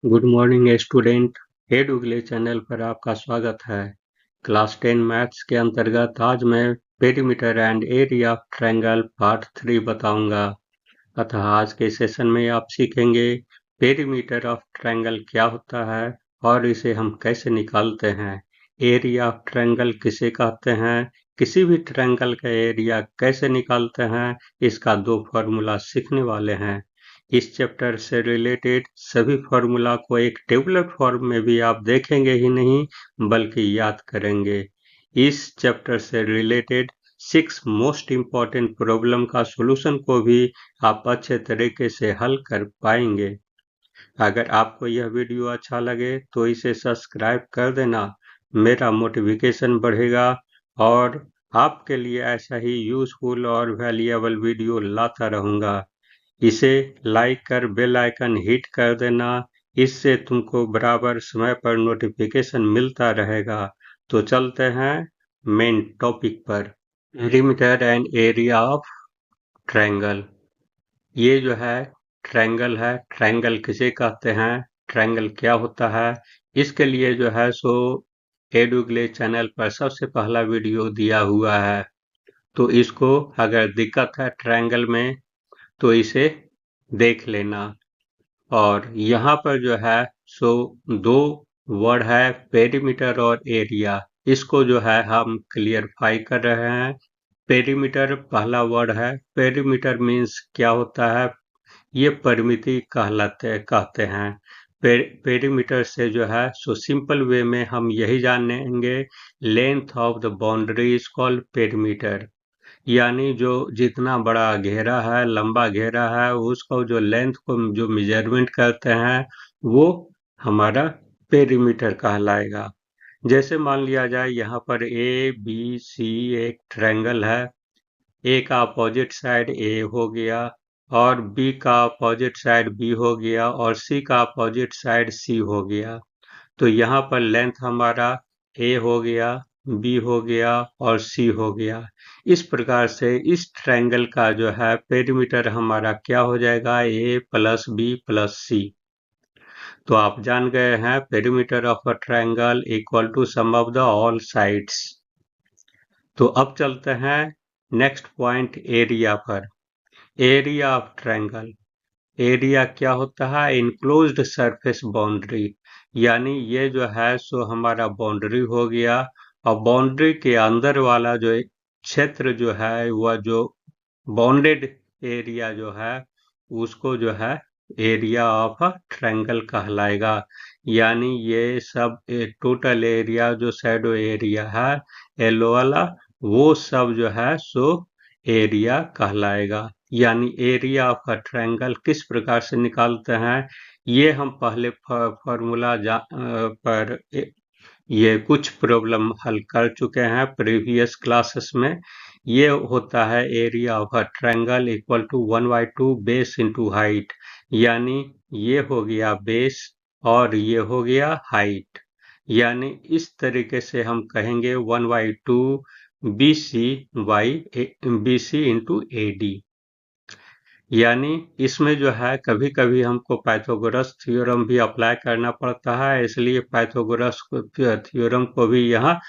Good morning student. Edugle channel पर आपका स्वागत है। क्लास 10 मैथ्स के अंतर्गत आज मैं perimeter and area of triangle part 3 बताऊंगा। अतः आज के सेशन में आप सीखेंगे पेरीमीटर ऑफ ट्रायंगल क्या होता है और इसे हम कैसे निकालते हैं। एरिया ऑफ ट्रायंगल किसे कहते हैं, किसी भी ट्रायंगल का एरिया कैसे निकालते हैं, इसका 2 फॉर्मूला सीखने वाले हैं। इस चैप्टर से रिलेटेड सभी फॉर्मूला को एक टेबुलर फॉर्म में भी आप देखेंगे ही नहीं बल्कि याद करेंगे। इस चैप्टर से रिलेटेड 6 मोस्ट इम्पॉर्टेंट प्रॉब्लम का सॉल्यूशन को भी आप अच्छे तरीके से हल कर पाएंगे। अगर आपको यह वीडियो अच्छा लगे तो इसे सब्सक्राइब कर देना, मेरा मोटिवेशन बढ़ेगा और आपके लिए ऐसा ही यूजफुल और वैल्यूएबल वीडियो लाता रहूँगा। इसे लाइक कर बेल आइकन हिट कर देना, इससे तुमको बराबर समय पर नोटिफिकेशन मिलता रहेगा। तो चलते हैं मेन टॉपिक पर। Perimeter and area of triangle. ये जो है ट्रायंगल है। ट्रायंगल किसे कहते हैं, ट्रायंगल क्या होता है, इसके लिए जो है सो एडुगले चैनल पर सबसे पहला वीडियो दिया हुआ है। तो इसको अगर दिक्कत है ट्रायंगल में तो इसे देख लेना। और यहाँ पर जो है सो 2 वर्ड है, पेरीमीटर और एरिया। इसको जो है हम क्लियरफाई कर रहे हैं। पेरीमीटर पहला वर्ड है। पेरीमीटर मीन्स क्या होता है, ये परिमिति कहते हैं। पेरीमीटर से जो है सो सिंपल वे में हम यही जानेंगे, length of the boundary is called perimeter. यानी जो जितना बड़ा घेरा है, लंबा घेरा है, उसको जो लेंथ को जो मेजरमेंट करते हैं वो हमारा पेरीमीटर कहलाएगा। जैसे मान लिया जाए यहाँ पर ए बी सी एक ट्रायंगल है। ए का अपोजिट साइड ए हो गया और बी का अपोजिट साइड बी हो गया और सी का अपोजिट साइड सी हो गया। तो यहाँ पर लेंथ हमारा ए हो गया, बी हो गया और सी हो गया। इस प्रकार से इस ट्रायंगल का जो है पेरीमीटर हमारा क्या हो जाएगा, A plus B plus C. तो आप जान गए हैं perimeter of a triangle equal to sum of the all sides. तो अब चलते हैं नेक्स्ट पॉइंट एरिया पर। Area of triangle. एरिया क्या होता है, इनक्लोज्ड सरफेस बाउंड्री। यानी ये जो है सो हमारा बाउंड्री हो गया और बाउंड्री के अंदर वाला जो क्षेत्र जो है वह जो बाउंडेड एरिया जो है उसको जो है एरिया ऑफ अ ट्रायंगल कहलाएगा। यानी ये सब टोटल एरिया जो शैडो एरिया है येलो वाला, वो सब जो है सो एरिया कहलाएगा। यानी एरिया ऑफ अ ट्रायंगल किस प्रकार से निकालते हैं, ये हम पहले फॉर्मूला पर ये कुछ प्रॉब्लम हल कर चुके हैं प्रीवियस क्लासेस में। ये होता है area of a triangle equal to 1/2 base into height. यानी ये हो गया बेस और ये हो गया हाइट। यानी इस तरीके से हम कहेंगे 1/2 B C into A D. यानी इसमें जो है कभी कभी हमको पाइथागोरस थ्योरम भी अप्लाई करना पड़ता है, इसलिए पाइथागोरस थ्योरम को भी यहाँ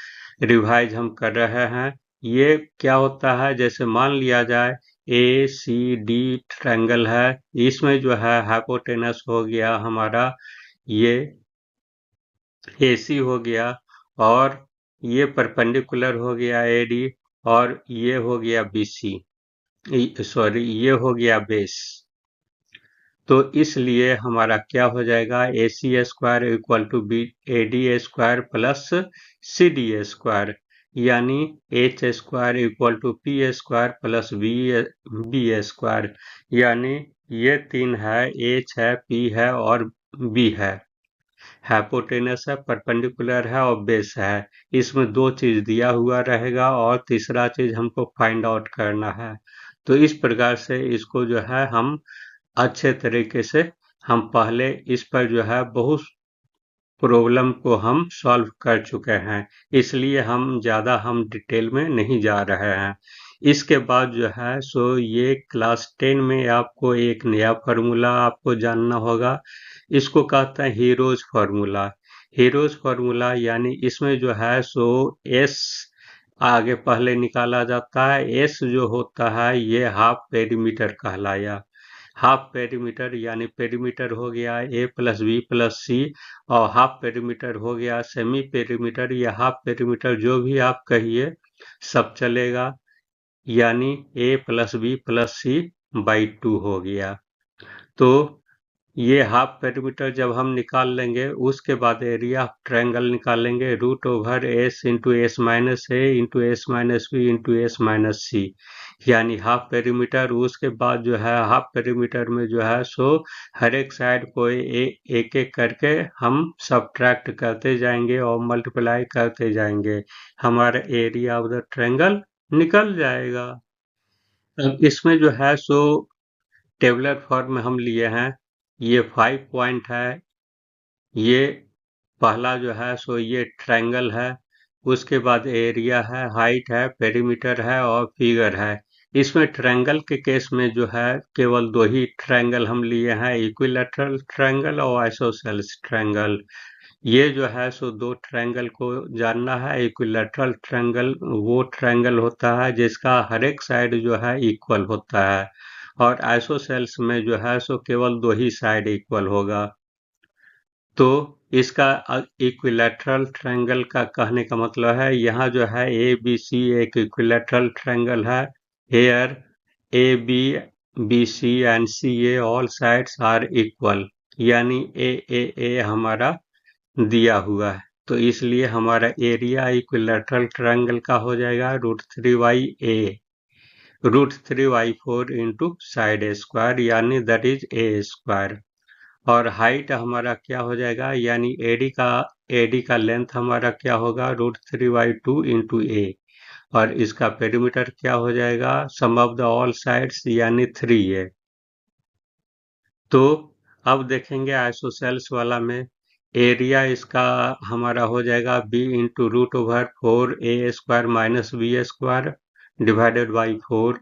रिवाइज हम कर रहे हैं। ये क्या होता है, जैसे मान लिया जाए ए सी डी ट्रायंगल है, इसमें जो है हाइपोटेनस हो गया हमारा ये ए सी हो गया और ये परपेंडिकुलर हो गया ए डी और ये हो गया बी सी, सॉरी ये हो गया बेस। तो इसलिए हमारा क्या हो जाएगा, A C square equal to B A D square plus C D square. यानी H square equal to P square plus B square. यानी ये 3 है, एच है, पी है और बी है। हाइपोटेनस है, परपेंडिकुलर है और बेस है। इसमें 2 चीज दिया हुआ रहेगा और तीसरा चीज हमको फाइंड आउट करना है। तो इस प्रकार से इसको जो है हम अच्छे तरीके से हम पहले इस पर जो है बहुत प्रॉब्लम को हम सॉल्व कर चुके हैं, इसलिए हम ज़्यादा डिटेल में नहीं जा रहे हैं। इसके बाद जो है सो ये क्लास 10 में आपको एक नया फार्मूला आपको जानना होगा। इसको कहते हैं हीरोज फार्मूला। हीरोज फार्मूला यानी इसमें जो है सो एस आगे पहले निकाला जाता है। एस जो होता है ये हाफ पेरीमीटर कहलाया। हाफ पेरीमीटर यानी पेरीमीटर हो गया A plus B plus C, और हाफ पेरीमीटर हो गया सेमी पेरीमीटर या हाफ पेरीमीटर, जो भी आप कहिए सब चलेगा। यानी A plus B plus C by 2 हो गया। तो ये हाफ पेरीमीटर जब हम निकाल लेंगे उसके बाद एरिया ऑफ ट्रायंगल निकालेंगे, root over S into S minus A into S minus B into S minus C, यानी हाफ पेरीमीटर। उसके बाद जो है हाफ पेरीमीटर में जो है सो हर एक साइड को एक एक करके हम सब्ट्रैक्ट करते जाएंगे और मल्टीप्लाई करते जाएंगे, हमारा एरिया ऑफ द ट्रायंगल निकल जाएगा। अब इसमें जो है सो टेबुलर फॉर्म में हम लिए हैं। ये 5 पॉइंट है। ये पहला जो है सो ये ट्रायंगल है। उसके बाद एरिया है, हाइट है, पेरीमीटर है और फिगर है। इसमें ट्रायंगल के केस में जो है केवल दो ही ट्रायंगल हम लिए हैं, इक्विलैटरल ट्रायंगल और आइसोसेलेस ट्रायंगल। ये जो है सो दो ट्रायंगल को जानना है। इक्विलैटरल ट्रायंगल वो ट्रायंगल होता है जिसका हर एक साइड जो है इक्वल होता है, और आइसोसेल्स में जो है सो केवल दो ही साइड इक्वल होगा। तो इसका इक्विलैटरल ट्रायंगल का कहने का मतलब है यहाँ जो है ए बी सी एक इक्विलैटरल ट्रायंगल है। Here A B C and C A all sides are equal, यानी ए हमारा दिया हुआ है। तो इसलिए हमारा एरिया इक्विलैटरल ट्रायंगल का हो जाएगा √3/a, √3/4 इंटू साइड स्क्वायर, यानी दैट इज ए स्क्वायर। और हाइट हमारा क्या हो जाएगा, यानी एडी का लेंथ हमारा क्या होगा √3/2 इंटू ए, और इसका पेरीमीटर क्या हो जाएगा सम ऑफ द ऑल साइड्स यानी 3a। तो अब देखेंगे आइसोसेल्स वाला में एरिया इसका हमारा हो जाएगा b into √4a² minus B square divided by 4।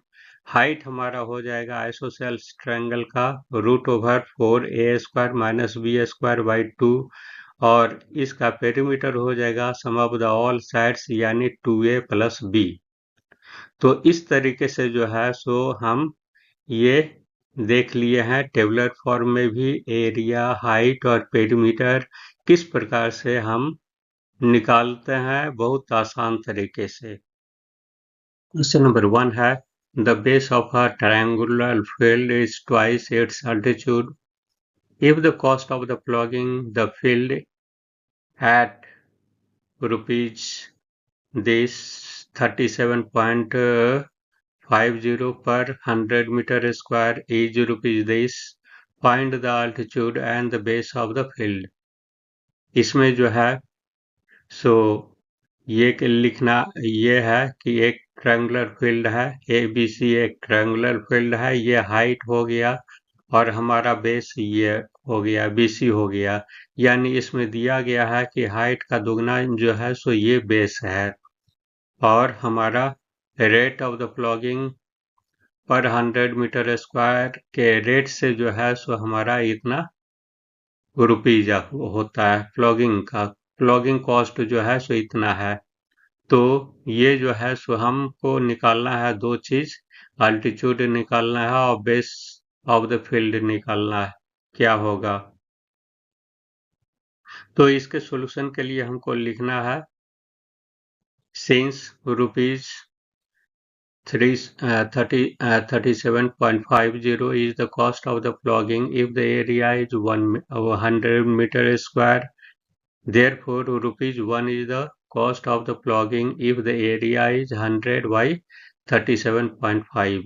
Height हमारा हो जाएगा आइसोसेल्स ट्रायंगल का √4a² minus B square by 2, और इसका पेरीमीटर हो जाएगा सम ऑफ द ऑल साइड्स यानी 2a प्लस b। तो इस तरीके से जो है सो हम ये देख लिए हैं टेबुलर फॉर्म में भी एरिया, हाइट और पेरीमीटर किस प्रकार से हम निकालते हैं बहुत आसान तरीके से। क्वेश्चन नंबर 1 है the base of a triangular field is twice its altitude if the cost of the plogging the field at rupees this 37.50 per 100 meter square is rupees this, find the altitude and the base of the field। इसमें जो है सो ये लिखना ये है कि एक triangular field है ABC, एक ट्रायंगुलर फील्ड है, ये हाइट हो गया और हमारा बेस ये हो गया BC हो गया, यानी इसमें दिया गया है कि हाइट का दुगना जो है सो ये बेस है, और हमारा रेट ऑफ द प्लॉगिंग पर 100 मीटर स्क्वायर के रेट से जो है सो हमारा इतना रुपीज होता है प्लॉगिंग का। प्लॉगिंग कॉस्ट जो है सो इतना है। तो ये जो है सो हमको निकालना है दो चीज, अल्टीट्यूड निकालना है और बेस ऑफ द फील्ड निकालना है क्या होगा। तो इसके सॉल्यूशन के लिए हमको लिखना है since rupees 37.50 is the cost of the plogging if the area is 100 meter square. Therefore, ₹1 is the cost of the plogging if the area is 100 by 37.5।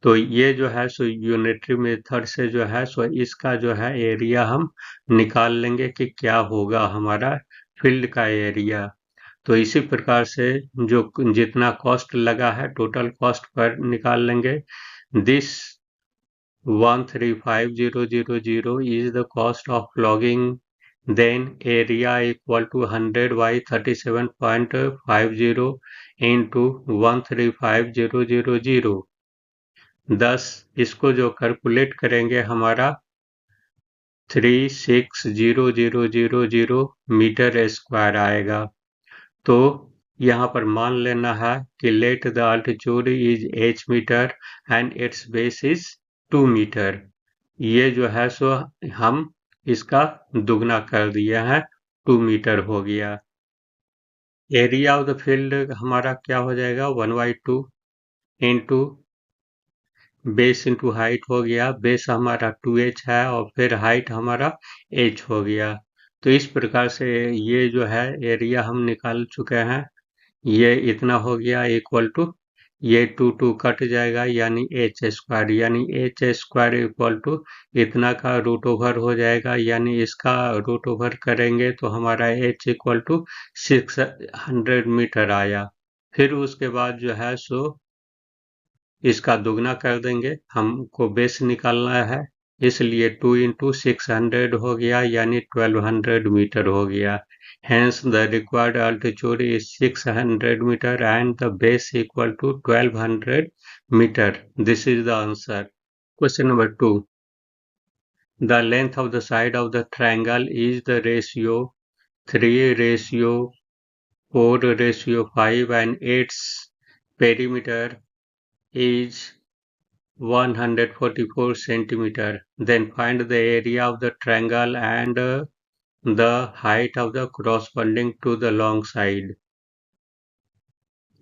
तो ये जो है सो यूनिटरी मेथड से जो है सो इसका जो है एरिया हम निकाल लेंगे कि क्या होगा हमारा फील्ड का एरिया। तो इसी प्रकार से जो जितना कॉस्ट लगा है टोटल कॉस्ट पर निकाल लेंगे। This 135,000 is the cost of logging then area equal to 100 by 37.50 into 135000। thus इसको जो कैलकुलेट करेंगे हमारा 3600000 मीटर स्क्वायर आएगा। तो यहाँ पर मान लेना है कि let the altitude is h metre and its base is 2 metre. ये जो है सो हम इसका दुगना कर दिया है, 2 मीटर हो गया। एरिया ऑफ द फील्ड हमारा क्या हो जाएगा, 1/2 इंटू बेस इंटू हाइट हो गया। बेस हमारा 2h है और फिर हाइट हमारा h हो गया। तो इस प्रकार से ये जो है एरिया हम निकाल चुके हैं। ये इतना हो गया इक्वल टू, ये 2 कट जाएगा यानी एच स्क्वायर, यानी एच स्क्वायर इक्वल टू इतना का रूट ओवर हो जाएगा, यानी इसका रूट ओवर करेंगे तो हमारा एच इक्वल टू 600 मीटर आया। फिर उसके बाद जो है सो इसका दुगना कर देंगे, हमको बेस निकालना है, इसलिए 2 इंटू 600 हो गया यानी 1200 मीटर हो गया। Hence the required altitude is 600 meter and the base equal to 1200 meter. This is the answer. Question number 2. The length of the side of the triangle is the ratio 3:4:5 and its perimeter is 144 centimeter. Then find the area of the triangle and the height of the corresponding to the long side.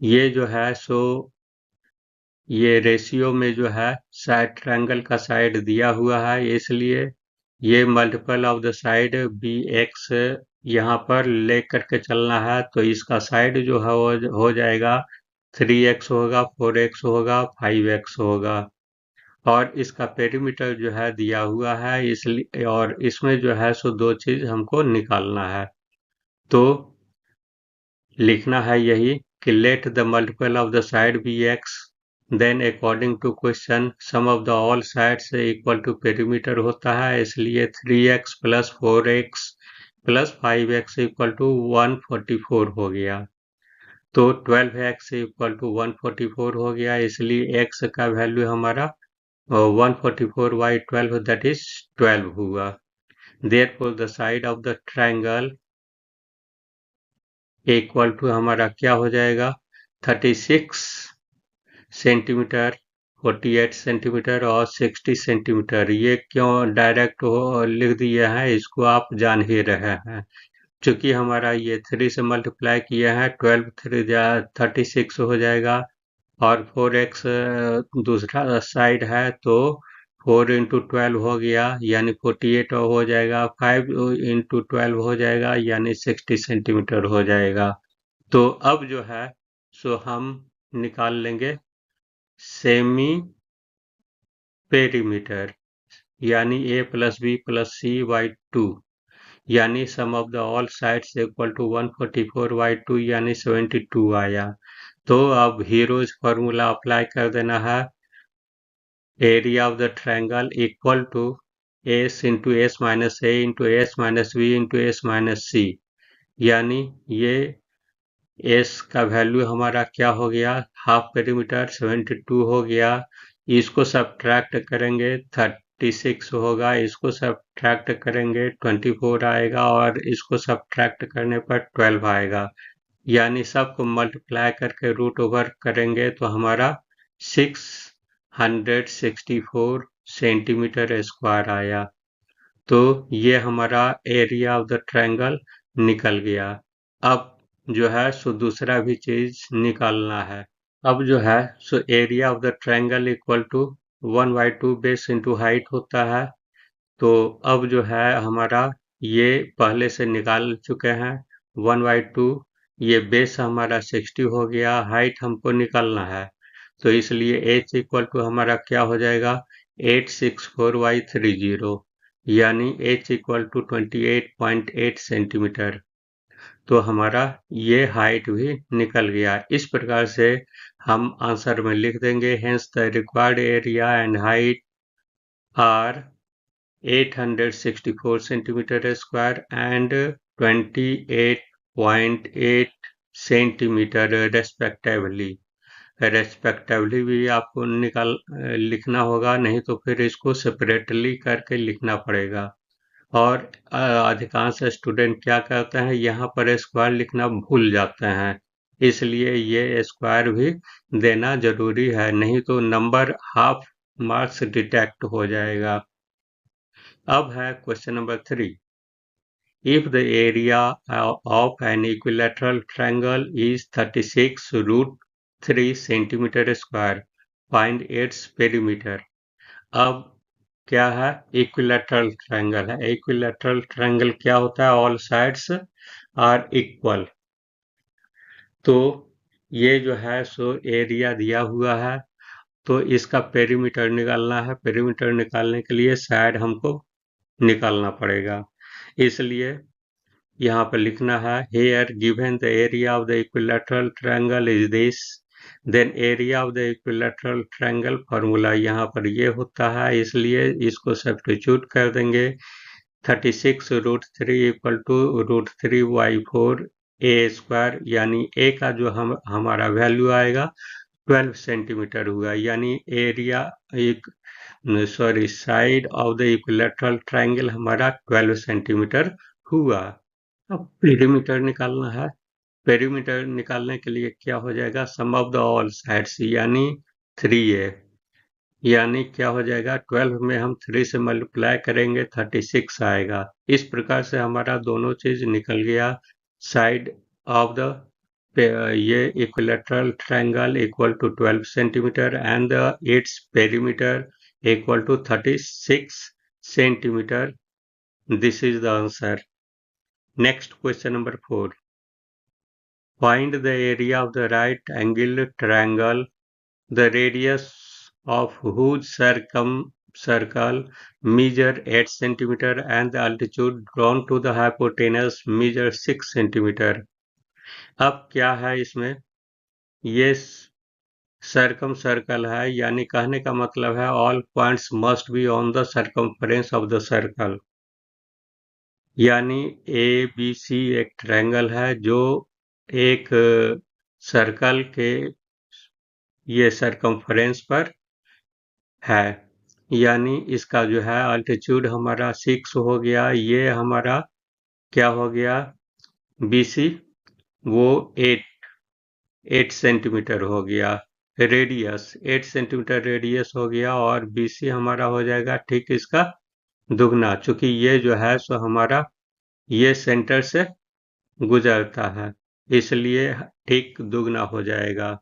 ये जो है सो ये ratio में जो है side triangle का side दिया हुआ है, इसलिए ये multiple of the side be x यहाँ पर ले करके चलना है। तो इसका साइड जो है वो हो जाएगा 3x होगा, 4x होगा, 5x होगा। और इसका पेरीमीटर जो है दिया हुआ है, इसलिए और इसमें जो है सो दो चीज हमको निकालना है। तो लिखना है यही कि let the multiple of the side be x, then according to question sum of the all sides equal to perimeter होता है, इसलिए 3x plus 4x plus 5x equal to 144 हो गया। तो 12x इक्वल टू 144 हो गया, इसलिए x का वैल्यू हमारा 144 by 12 that is 12 हुआ। Therefore the side of the triangle equal to हमारा क्या हो जाएगा, 36 सेंटीमीटर, 48 सेंटीमीटर और 60 सेंटीमीटर। ये क्यों डायरेक्ट हो लिख दिए हैं, इसको आप जान ही रहे हैं। चूंकि हमारा ये 3 से मल्टीप्लाई किया है, 12 3 36 हो जाएगा और 4x दूसरा साइड है तो 4 इंटू 12 हो गया यानी 48 हो जाएगा, 5 इंटू 12 हो जाएगा यानी 60 सेंटीमीटर हो जाएगा। तो अब जो है सो हम निकाल लेंगे सेमी पेरीमीटर, यानी a plus B plus C by 2, यानी sum of the all sides equal to 144 by 2 यानी 72 आया। तो अब हीरोज फॉर्मूला अप्लाई कर देना है, area of the triangle equal to S into S minus A into S minus B into S minus C, यानी ये एस का वैल्यू हमारा क्या हो गया, हाफ पेरीमीटर 72 हो गया। इसको सब्ट्रैक्ट करेंगे 36 होगा, इसको सब्ट्रैक्ट करेंगे 24 आएगा और इसको सब्ट्रैक्ट करने पर 12 आएगा, यानी सबको मल्टीप्लाई करके रूट ओवर करेंगे तो हमारा 664 सेंटीमीटर स्क्वायर आया। तो ये हमारा एरिया ऑफ द ट्रायंगल निकल गया। अब जो है सो दूसरा भी चीज निकालना है। अब जो है सो area of the triangle equal to 1/2 base into height होता है। तो अब जो है हमारा ये पहले से निकाल चुके हैं 1/2, ये बेस हमारा 60 हो गया, हाइट हमको निकालना है तो इसलिए h इक्वल टू हमारा क्या हो जाएगा 864/30, यानी h इक्वल टू 28.8 सेंटीमीटर। तो हमारा ये हाइट भी निकल गया। इस प्रकार से हम आंसर में लिख देंगे, hence the required area and height are 864 centimeter square and 28.8 centimeter respectively। Respectively भी आपको लिखना होगा, नहीं तो फिर इसको सेपरेटली करके लिखना पड़ेगा। और अधिकांश स्टूडेंट क्या करते हैं, यहाँ पर स्क्वायर लिखना भूल जाते हैं, इसलिए ये स्क्वायर भी देना जरूरी है, नहीं तो नंबर हाफ मार्क्स डिटेक्ट हो जाएगा। अब है question number 3। If the area of an equilateral triangle is 36√3 centimetre square, find its perimeter. अब क्या है, इक्विलैटरल ट्रायंगल है। इक्विलैटरल ट्रायंगल क्या होता है, ऑल साइड्स आर इक्वल। तो ये जो है सो एरिया दिया हुआ है, तो इसका पेरीमीटर निकालना है। पेरीमीटर निकालने के लिए साइड हमको निकालना पड़ेगा, इसलिए यहाँ पर लिखना है, here given the area of the equilateral triangle is this, then area of the equilateral triangle formula यहाँ पर ये होता है, इसलिए इसको सब्स्टिट्यूट कर देंगे। 36√3 इक्वल टू √3/4 ए स्क्वायर, यानी ए का जो हमारा वैल्यू आएगा 12 सेंटीमीटर हुआ, यानी area side of the equilateral triangle हमारा 12 सेंटीमीटर हुआ। अब पेरीमीटर निकालना है। पेरीमीटर निकालने के लिए क्या हो जाएगा, सम ऑफ द ऑल साइड्स यानी 3a, यानी क्या हो जाएगा, 12 में हम 3 से मल्टीप्लाई करेंगे 36 आएगा। इस प्रकार से हमारा दोनों चीज निकल गया। साइड ऑफ द ये equilateral triangle equal to 12 centimetre and its perimeter equal to 36 centimetre. This is the answer. Next question number 4। Find the area of the right angled triangle, the radius of whose circle measure 8 centimeter and the altitude drawn to the hypotenuse measure 6 centimeter। अब क्या है इसमें, ये circum circle है, यानी कहने का मतलब है all points must be on the circumference of the circle, यानी ए बी सी एक ट्रायंगल है जो एक सर्कल के ये सरकमफ्रेंस पर है, यानी इसका जो है अल्टीट्यूड हमारा 6 हो गया, ये हमारा क्या हो गया BC, वो 8 सेंटीमीटर हो गया। रेडियस 8 सेंटीमीटर रेडियस हो गया, और BC हमारा हो जाएगा ठीक इसका दुगना, चूंकि ये जो है सो हमारा ये सेंटर से गुजरता है, इसलिए ठीक दुगना हो जाएगा।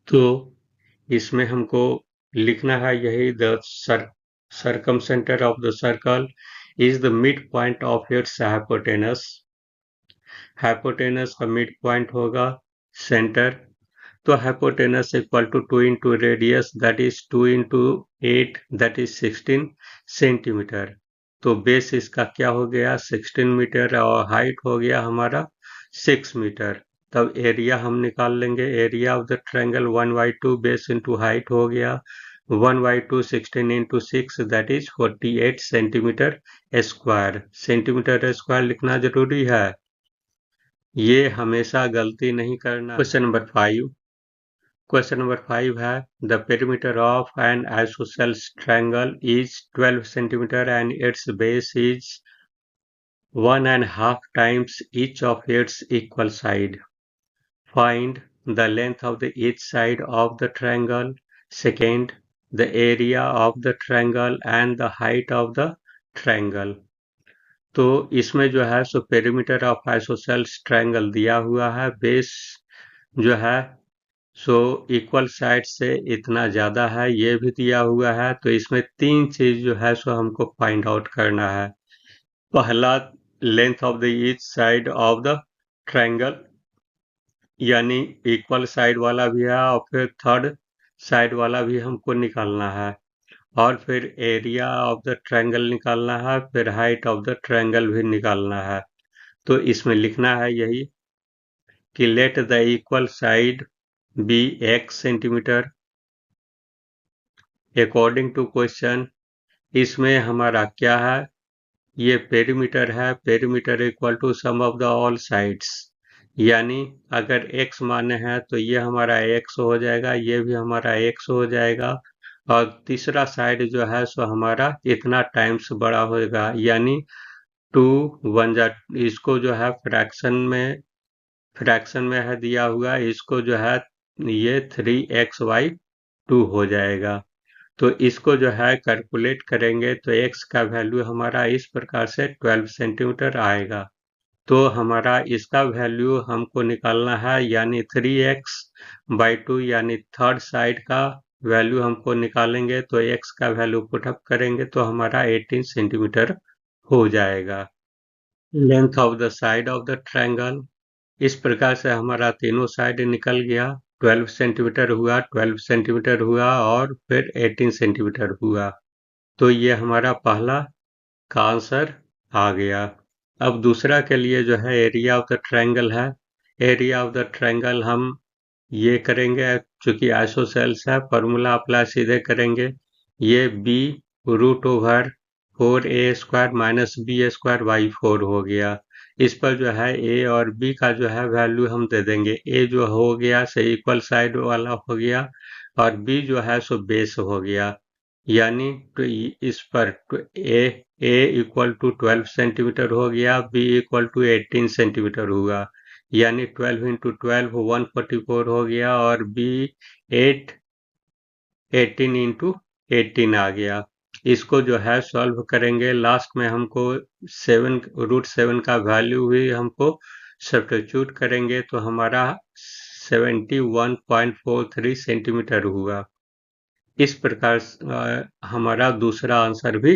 तो इसमें हमको लिखना है यही, the circumcenter of the circle is the midpoint of its hypotenuse। Hypotenuse का मिड पॉइंट होगा सेंटर, तो hypotenuse equal to 2 into radius, that is 2 into 8, that is 16 centimetre. तो बेस इसका क्या हो गया 16 मीटर, और हाइट हो गया हमारा 6 मीटर। तब एरिया हम निकाल लेंगे, area of the triangle 1/2 base into height हो गया 1/2, 16 into 6, that is 48 centimetre square. Centimetre square लिखना जरूरी है, ये हमेशा गलती नहीं करना। Question number 5। क्वेश्चन नंबर 5 है, the perimeter of N isosceles triangle is 12 centimetre and its base is 1.5 times each of its equal side। Find the length of the each side of the triangle, second the area of the triangle and the height of the triangle। तो इसमें जो है so perimeter of isosceles triangle दिया हुआ है, base जो है so equal side से इतना ज़्यादा है, ये भी दिया हुआ है। तो इसमें 3 चीज़ जो है सो हमको फाइंड आउट करना है। पहला, length of the each side of the triangle, यानी इक्वल साइड वाला भी है, और फिर थर्ड साइड वाला भी हमको निकालना है, और फिर एरिया ऑफ द ट्रायंगल निकालना है, फिर हाइट ऑफ द ट्रायंगल भी निकालना है। तो इसमें लिखना है यही कि let the equal side be x centimetre, according to question इसमें हमारा क्या है, ये पेरीमीटर है, perimeter equal to sum of the all sides, यानी अगर x मान्य है तो ये हमारा x हो जाएगा, ये भी हमारा x हो जाएगा, और तीसरा साइड जो है सो हमारा इतना टाइम्स बड़ा होगा, यानी 2 1 जा, इसको जो है फ्रैक्शन में है दिया हुआ, इसको जो है ये 3xy2 हो जाएगा। तो इसको जो है कैलकुलेट करेंगे तो x का वैल्यू हमारा इस प्रकार से 12 सेंटीमीटर आएगा। तो हमारा इसका वैल्यू हमको निकालना है, यानी 3x/2, यानी थर्ड साइड का वैल्यू हमको निकालेंगे, तो x का वैल्यू पुटअप करेंगे तो हमारा 18 सेंटीमीटर हो जाएगा। Length of the side of the triangle, इस प्रकार से हमारा तीनों साइड निकल गया, 12 सेंटीमीटर हुआ, 12 सेंटीमीटर हुआ और फिर 18 सेंटीमीटर हुआ। तो ये हमारा पहला का आंसर आ गया। अब दूसरा के लिए जो है एरिया ऑफ द ट्रायंगल है, एरिया ऑफ द ट्रायंगल हम ये करेंगे, चूंकि आइसोसेल्स है फॉर्मूला अप्लाई सीधे करेंगे, ये b √4a² माइनस b² हो गया। इस पर जो है a और b का जो है वैल्यू हम दे देंगे, a जो हो गया से इक्वल साइड वाला हो गया और b जो है सो बेस हो गया, यानी तो इस पर a इक्वल टू 12 सेंटीमीटर हो गया, b इक्वल टू 18 सेंटीमीटर हुआ, यानी 12 इंटू 12 144 हो गया और b 18 इंटू 18 आ गया। इसको जो है सॉल्व करेंगे, लास्ट में हमको 7 का वैल्यू भी हमको सब्स्टिट्यूट करेंगे तो हमारा 71.43 सेंटीमीटर हुआ। इस प्रकार हमारा दूसरा आंसर भी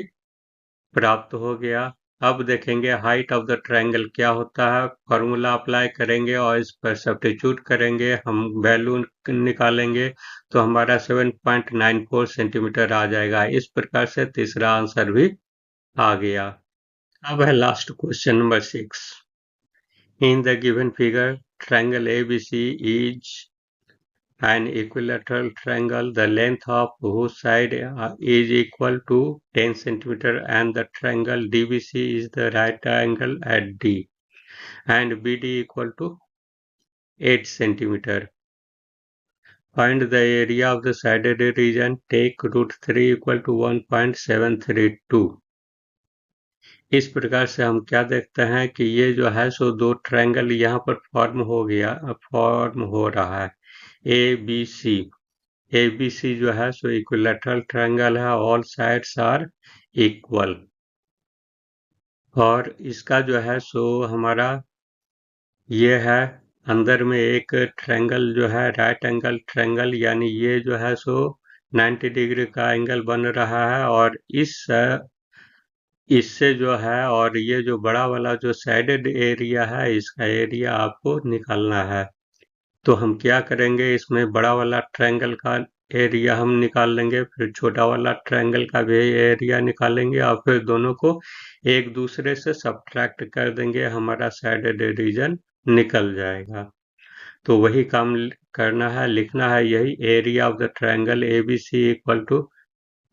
प्राप्त हो गया। अब देखेंगे हाइट ऑफ द ट्रायंगल क्या होता है, फॉर्मूला अप्लाई करेंगे और इस पर सब्स्टिट्यूट करेंगे, हम वैल्यू निकालेंगे तो हमारा 7.94 सेंटीमीटर आ जाएगा। इस प्रकार से तीसरा आंसर भी आ गया। अब है last question number 6। In the given figure triangle ABC is an equilateral triangle, the length of whose side is equal to 10 centimeter, and the triangle DBC is the right angle at D, and BD equal to 8 centimeter. Find the area of the shaded region. Take √3 equal to 1.732. इस प्रकार से हम क्या देखते हैं कि ये जो है सो दो ट्रायंगल यहाँ पर फॉर्म हो रहा है, ABC जो है सो इक्विलैटरल ट्रायंगल है, ऑल साइड्स आर इक्वल, और इसका जो है सो हमारा ये है अंदर में एक ट्रायंगल जो है राइट एंगल ट्रायंगल, यानी ये जो है सो 90 डिग्री का एंगल बन रहा है, और इससे जो है, और ये जो बड़ा वाला जो साइडेड एरिया है इसका एरिया आपको निकालना है। तो हम क्या करेंगे, इसमें बड़ा वाला ट्रायंगल का एरिया हम निकाल लेंगे, फिर छोटा वाला ट्रायंगल का भी एरिया निकालेंगे और फिर दोनों को एक दूसरे से सब्ट्रैक्ट कर देंगे, हमारा साइडेड रीजन निकल जाएगा। तो वही काम करना है, लिखना है यही, area of the triangle ABC equal to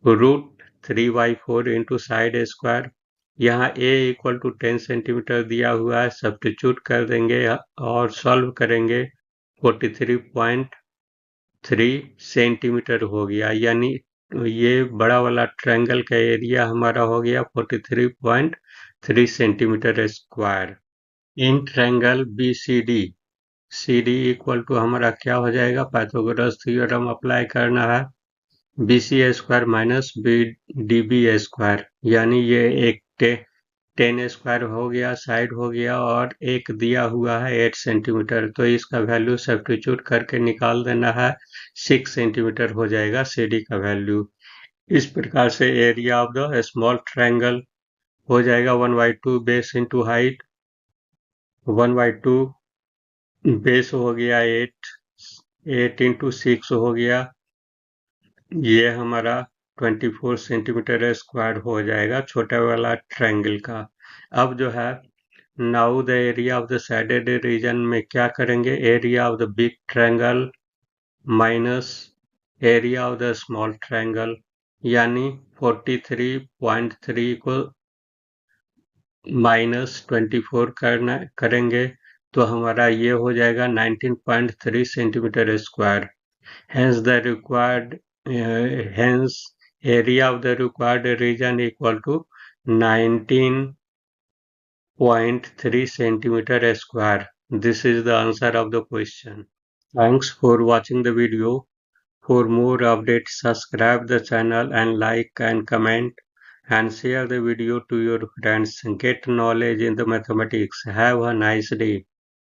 √3/4 into side square. यहाँ a इक्वल टू 10 सेंटीमीटर दिया हुआ है, सब्स्टिट्यूट कर देंगे और सॉल्व करेंगे, 43.3 सेंटीमीटर हो गया, यानी ये बड़ा वाला ट्रायंगल का एरिया हमारा हो गया 43.3 centimetre square. In triangle CD equal to हमारा क्या हो जाएगा, पाइथागोरस थ्योरम अप्लाई करना है, BC² माइनस DB², यानी ये एक 10 स्क्वायर हो गया, साइड हो गया, और एक दिया हुआ है 8 सेंटीमीटर, तो इसका वैल्यू सब्स्टिट्यूट करके निकाल देना है, 6 सेंटीमीटर हो जाएगा CD का वैल्यू। इस प्रकार से area of the small triangle हो जाएगा 1/2 बेस इंटू हाइट, 1/2 बेस हो गया 8 इंटू 6 हो गया, ये हमारा 24 सेंटीमीटर स्क्वायर हो जाएगा छोटा वाला ट्रायंगल का। अब जो है now the area of the shaded region में क्या करेंगे, area of the big triangle minus area of the small triangle, यानी 43.3 को -24 करेंगे तो हमारा ये हो जाएगा 19.3 centimetre square. Hence the required hence area of the required region equal to 19.3 centimeter square. This is the answer of the question. Thanks for watching the video. For more updates, subscribe the channel and like and comment and share the video to your friends. Get knowledge in the mathematics. Have a nice day.